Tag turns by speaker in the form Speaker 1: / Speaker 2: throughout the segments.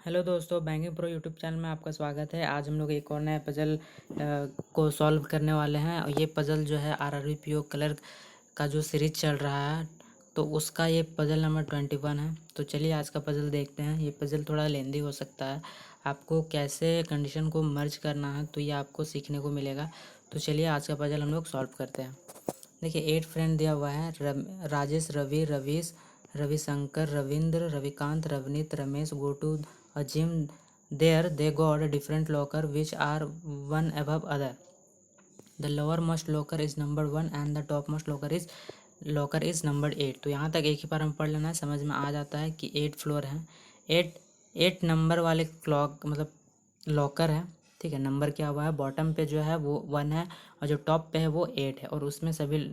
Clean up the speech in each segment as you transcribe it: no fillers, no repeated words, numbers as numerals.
Speaker 1: Hello दोस्तों, banking pro YouTube channel में आपका स्वागत है। आज हम लोग एक और नए पजल को सॉल्व करने वाले हैं और ये पजल जो है आरआरबी पीओ क्लर्क का जो सीरीज चल रहा है तो उसका ये पजल नंबर 21 है। तो चलिए आज का पजल देखते हैं। ये पजल थोड़ा लेंदी हो सकता है, आपको कैसे कंडीशन को मर्ज करना है तो ये आपको सीखने को मिलेगा। तो चलिए आज का पजल हम लोग सॉल्व करते हैं। देखिए 8 फ्रेंड दिया हुआ है, Rajesh, Ravi, Ravish, Ravishankar, Ravindra, Ravikant, Ravneet, Ramesh go to a gym. There they got different locker which are one above other. The lowermost locker is number 1 and the topmost locker is number 8। तो यहाँ तक एक ही बार में पढ़ लेना है, समझ में आ जाता है कि 8 फ्लोर हैं। 8 नंबर वाले क्लॉक मतलब लॉकर है, ठीक है। नंबर क्या हुआ है, बॉटम पे जो है वो 1 है और जो टॉप पे है वो 8 है और उसमें सभी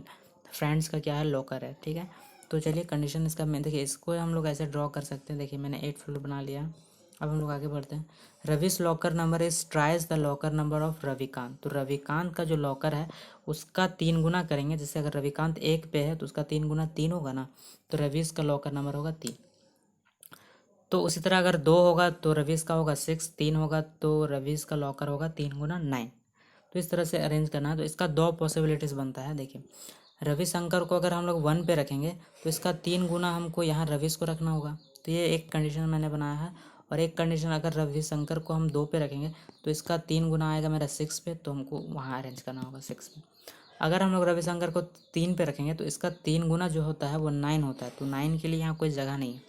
Speaker 1: फ्रेंड्स का क्या है, लॉकर है, ठीक है। तो चलिए कंडीशन इसका मैं देखिए इसको हम लोग ऐसे ड्रॉ कर सकते हैं। देखिए मैंने 8 फ्लोर बना लिया। अब हम लोग आगे बढ़ते हैं। Ravi's locker number is twice the locker number of Ravikant. तो रविकांत का जो लॉकर है उसका 3 गुना करेंगे। जैसे अगर रविकांत 1 पे है तो उसका 3 गुना 3 होगा ना, तो रविश का लॉकर नंबर होगा 3। तो उसी तरह अगर 2 होगा तो रविश का होगा 6, 3 होगा तो रविश का लॉकर होगा 3 गुना 9। तो इस तरह से अरेंज करना है। तो इसका 2 पॉसिबिलिटीज़ बनता है। देखिए रविशंकर को अगर हम लोग 1 पे रखेंगे तो इसका 3 गुना हमको यहाँ रविश को रखना होगा। तो ये एक कंडीशन मैंने बनाया है। और एक कंडीशन अगर रविशंकर को हम 2 पे रखेंगे तो इसका 3 गुना आएगा मेरा 6 पे, तो हमको वहाँ अरेंज करना होगा 6 पे। अगर हम लोग रविशंकर को 3 पे रखेंगे तो इसका 3 गुना जो होता है वो 9 होता है। तो 9 के लिए यहाँ कोई जगह नहीं है,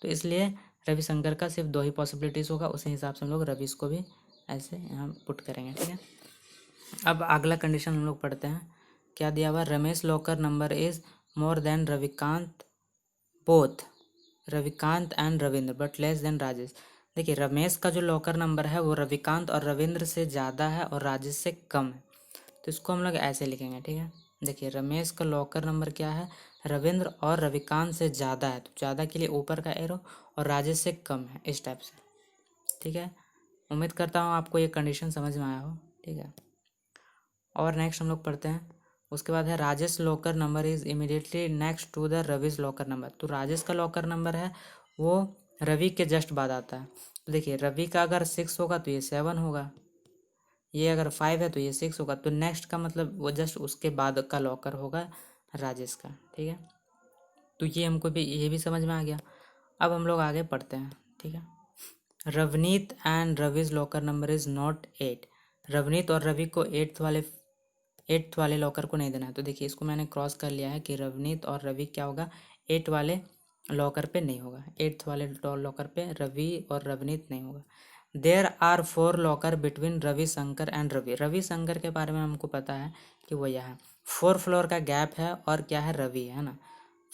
Speaker 1: तो इसलिए रविशंकर का सिर्फ 2 ही पॉसिबिलिटीज़ होगा। उसी हिसाब से हम लोग रविश को भी ऐसे यहाँ पुट करेंगे, ठीक है। अब अगला कंडीशन हम लोग पढ़ते हैं। क्या दिया हुआ, Ramesh locker number is more than Ravikant both Ravikant and Ravindra but less than Rajesh. देखिए रमेश का जो लॉकर नंबर है वो रविकांत और रविंद्र से ज़्यादा है और राजेश से कम है। तो इसको हम लोग ऐसे लिखेंगे, ठीक है। देखिए रमेश का लॉकर नंबर क्या है, रविंद्र और रविकांत से ज़्यादा है, तो ज़्यादा के लिए ऊपर का एरो, और राजेश से कम है, इस टाइप से, ठीक है। उम्मीद करता हूँ आपको ये कंडीशन समझ में आया हो, ठीक है। और नेक्स्ट हम लोग पढ़ते हैं। उसके बाद है Rajesh locker number is immediately next to the Ravish locker number. तो राजेश का लॉकर नंबर है वो रवि के जस्ट बाद आता है। तो देखिए रवि का अगर 6 होगा तो ये 7 होगा, ये अगर 5 है तो ये 6 होगा। तो नेक्स्ट का मतलब वो जस्ट उसके बाद का लॉकर होगा राजेश का, ठीक है। तो ये हमको भी ये भी समझ में आ गया। अब हम लोग आगे पढ़ते हैं, ठीक है। Ravneet and Ravi's locker number is not 8। Ravneet और रवि को 8th वाले लॉकर को नहीं देना है। तो देखिए इसको मैंने क्रॉस कर लिया है कि रवनीत और रवि क्या होगा, 8 वाले लॉकर पे नहीं होगा। 8th वाले लॉकर पे रवि और रवनीत नहीं होगा। There are 4 locker between Ravishankar and Ravi. Ravishankar के बारे में हमको पता है कि वो यह है, 4 फ्लोर का गैप है और क्या है, रवि है ना।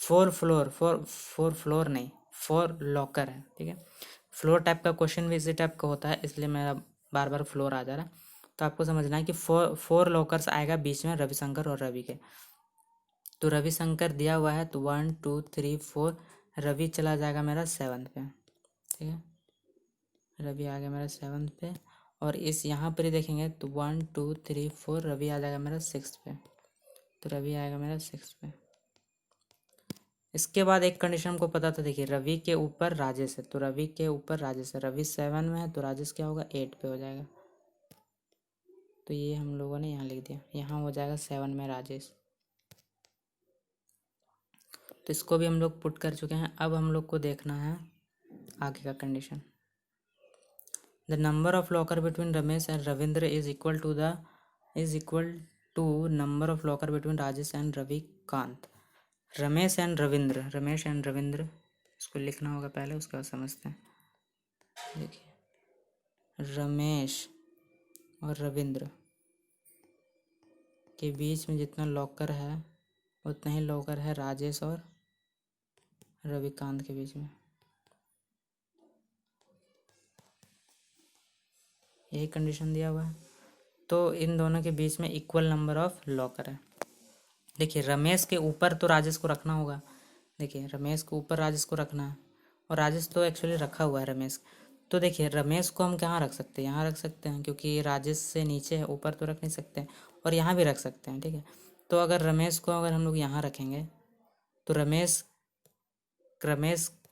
Speaker 1: 4 फ्लोर नहीं, 4 लॉकर है, ठीक है। फ्लोर टाइप का क्वेश्चन भी इसी टाइप का होता है, इसलिए मेरा बार बार फ्लोर आ जा रहा है। तो आपको समझना है कि 4 लॉकर्स आएगा बीच में रविशंकर और रवि के। तो रविशंकर दिया हुआ है तो 1 2 3 4, रवि चला जाएगा मेरा 7th पे, ठीक है। रवि आ गया मेरा 7th पे। और इस यहाँ पर ही देखेंगे तो 1 2 3 4, रवि आ जाएगा मेरा 6th पे। तो रवि आएगा मेरा 6th पे। इसके बाद एक कंडीशन हमको पता था, देखिए रवि के ऊपर राजेश है, तो रवि के ऊपर राजेश है। रवि 7 में है तो राजेश क्या होगा, 8 पे हो जाएगा। तो ये हम लोगों ने यहाँ लिख दिया, यहाँ हो जाएगा 7 में राजेश। तो इसको भी हम लोग पुट कर चुके हैं। अब हम लोग को देखना है आगे का condition. The number of locker between Ramesh and Ravindra is equal to number of locker between Rajesh and Ravikant. Ramesh and Ravindra इसको लिखना होगा पहले, उसके बाद समझते हैं। देखिए रमेश और रविंद्र के बीच में जितना लॉकर है उतना ही लॉकर है राजेश और रविकांत के बीच में, यही कंडीशन दिया हुआ है। तो इन दोनों के बीच में इक्वल नंबर ऑफ लॉकर है। देखिए रमेश के ऊपर तो राजेश को रखना होगा। देखिए रमेश के ऊपर राजेश को रखना है और राजेश तो एक्चुअली रखा हुआ है रमेश। तो देखिए रमेश को हम कहाँ रख सकते हैं, यहाँ रख सकते हैं क्योंकि राजेश से नीचे है, ऊपर तो रख नहीं सकते हैं। और यहाँ भी रख सकते हैं, ठीक है। तो अगर रमेश को अगर हम लोग यहाँ रखेंगे तो रमेश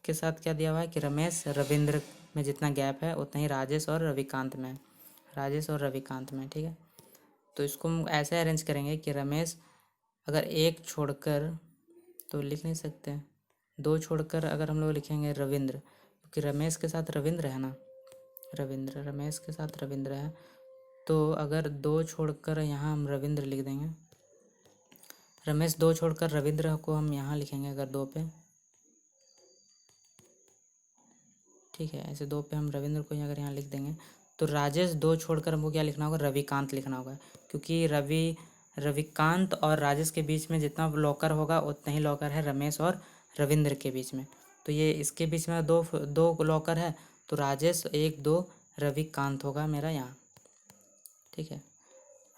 Speaker 1: के साथ क्या दिया हुआ है कि रमेश रविंद्र में जितना गैप है उतना ही राजेश और रविकांत में है, राजेश और रविकांत में, ठीक है। तो इसको हम ऐसे अरेंज करेंगे कि रमेश अगर एक छोड़कर तो लिख नहीं सकते, दो छोड़कर अगर हम लोग लिखेंगे रविंद्र, क्योंकि रमेश के साथ रविंद्र है ना, रविंद्र, रमेश के साथ रविंद्र है, तो अगर दो छोड़कर यहाँ हम रविंद्र लिख देंगे, रमेश दो छोड़कर रविंद्र को हम यहाँ लिखेंगे अगर दो पे, ठीक है। ऐसे दो पे हम रविंद्र को अगर यहाँ लिख देंगे तो राजेश दो छोड़कर हमको क्या लिखना होगा, रविकांत लिखना होगा, क्योंकि रविकांत और राजेश के बीच में जितना लॉकर होगा उतना ही लॉकर है रमेश और रविंद्र के बीच में। तो ये इसके बीच में दो लॉकर है, तो राजेश 1 2 रविकांत होगा मेरा यहाँ, ठीक है,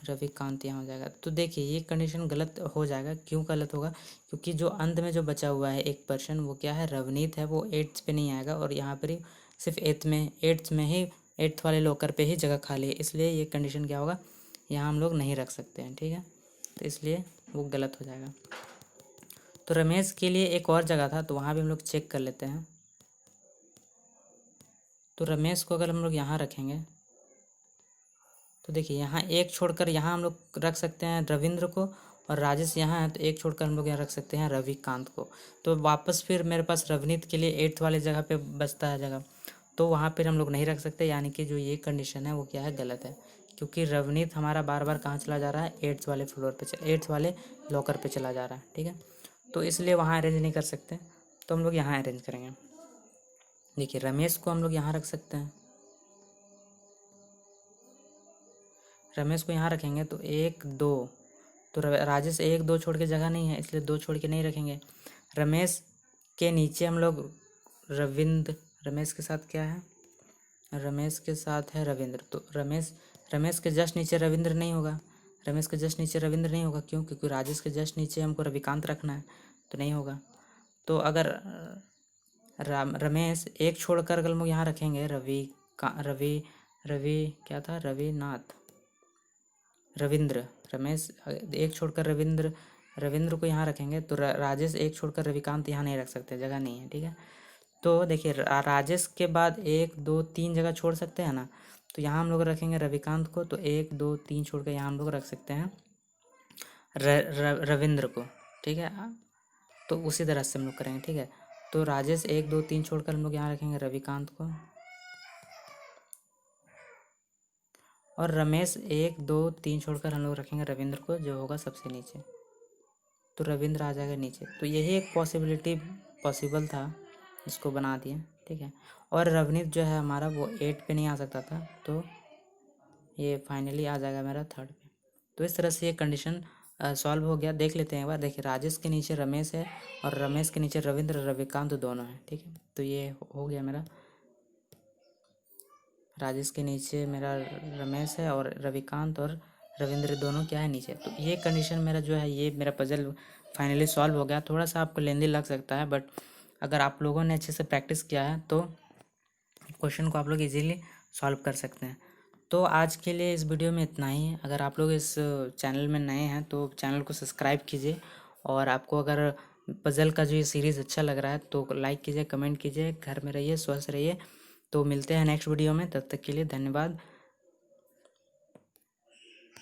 Speaker 1: रविकांत यहाँ हो जाएगा। तो देखिए ये कंडीशन गलत हो जाएगा, क्यों गलत होगा, क्योंकि जो अंत में जो बचा हुआ है एक पर्सन वो क्या है, रवनीत है, वो 8th पे नहीं आएगा और यहाँ पर ही सिर्फ 8th में ही 8th वाले लॉकर पे ही जगह खाली है, इसलिए ये कंडीशन क्या होगा, यहाँ हम लोग नहीं रख सकते हैं, ठीक है। तो इसलिए वो गलत हो जाएगा। तो रमेश के लिए एक और जगह था, तो वहाँ भी हम लोग चेक कर लेते हैं। तो रमेश को अगर हम लोग यहाँ रखेंगे तो देखिए यहाँ एक छोड़कर यहाँ हम लोग रख सकते हैं रविंद्र को, और राजेश यहाँ है तो एक छोड़कर हम लोग यहाँ रख सकते हैं रविकांत को। तो वापस फिर मेरे पास रवनीत के लिए 8th वाले जगह पे बचता है जगह, तो वहाँ पर हम लोग नहीं रख सकते, यानी कि जो ये कंडीशन है वो क्या है, गलत है, क्योंकि रवनीत हमारा बार बार कहाँ चला जा रहा है, 8th वाले फ्लोर पे, 8th वाले लॉकर पे चला जा रहा है, ठीक है। तो इसलिए वहाँ अरेंज नहीं कर सकते, तो हम लोग यहाँ अरेंज करेंगे। देखिए रमेश को हम लोग यहाँ रख सकते हैं, रमेश को यहाँ रखेंगे तो 1 2, तो राजेश 1 2 छोड़ के जगह नहीं है, इसलिए 2 छोड़ के नहीं रखेंगे। रमेश के नीचे हम लोग रविंद्र, रमेश के साथ क्या है, रमेश के साथ है रविंद्र, तो रमेश के जस्ट नीचे रविंद्र नहीं होगा, रमेश के जस्ट नीचे रविंद्र नहीं होगा, क्यों, क्योंकि राजेश के जस्ट नीचे हमको रविकांत रखना है, तो नहीं होगा। तो अगर रमेश एक छोड़कर अगर हम लोग यहाँ रखेंगे रवि क्या था, रविंद्र, रमेश एक छोड़कर रविंद्र को यहाँ रखेंगे, तो राजेश एक छोड़कर रविकांत यहाँ नहीं रख सकते, जगह नहीं है, ठीक है। तो देखिए राजेश के बाद 1 2 3 जगह छोड़ सकते हैं ना, तो यहाँ हम लोग रखेंगे रविकांत को, तो 1 2 3 छोड़ कर यहाँ हम लोग रख सकते हैं रविंद्र को, ठीक है। तो उसी तरह से हम लोग करेंगे, ठीक है। तो राजेश 1 2 3 छोड़कर हम लोग यहाँ रखेंगे रविकांत को, और रमेश 1 2 3 छोड़कर हम लोग रखेंगे रविंद्र को, जो होगा सबसे नीचे, तो रविंद्र आ जाएगा नीचे। तो यही एक पॉसिबल था, इसको बना दिए, ठीक है। और रवनीत जो है हमारा वो 8 पे नहीं आ सकता था, तो ये फाइनली आ जाएगा मेरा 3rd पे। तो इस तरह से ये कंडीशन सॉल्व हो गया। देख लेते हैं एक बार, देखिए राजेश के नीचे रमेश है और रमेश के नीचे रविंद्र रविकांत दोनों हैं, ठीक है। तो ये हो गया मेरा, राजेश के नीचे मेरा रमेश है और रविकांत और रविंद्र दोनों क्या है, नीचे। तो ये कंडीशन मेरा जो है, ये मेरा पजल फाइनली सॉल्व हो गया। थोड़ा सा आपको लेंदी लग सकता है, बट अगर आप लोगों ने अच्छे से प्रैक्टिस किया है तो क्वेश्चन को आप लोग इजीली सॉल्व कर सकते हैं। तो आज के लिए इस वीडियो में इतना ही। अगर आप लोग इस चैनल में नए हैं तो चैनल को सब्सक्राइब कीजिए, और आपको अगर पज़ल का जो ये सीरीज़ अच्छा लग रहा है तो लाइक कीजिए, कमेंट कीजिए, घर में रहिए, स्वस्थ रहिए। तो मिलते हैं नेक्स्ट वीडियो में, तब तक के लिए धन्यवाद।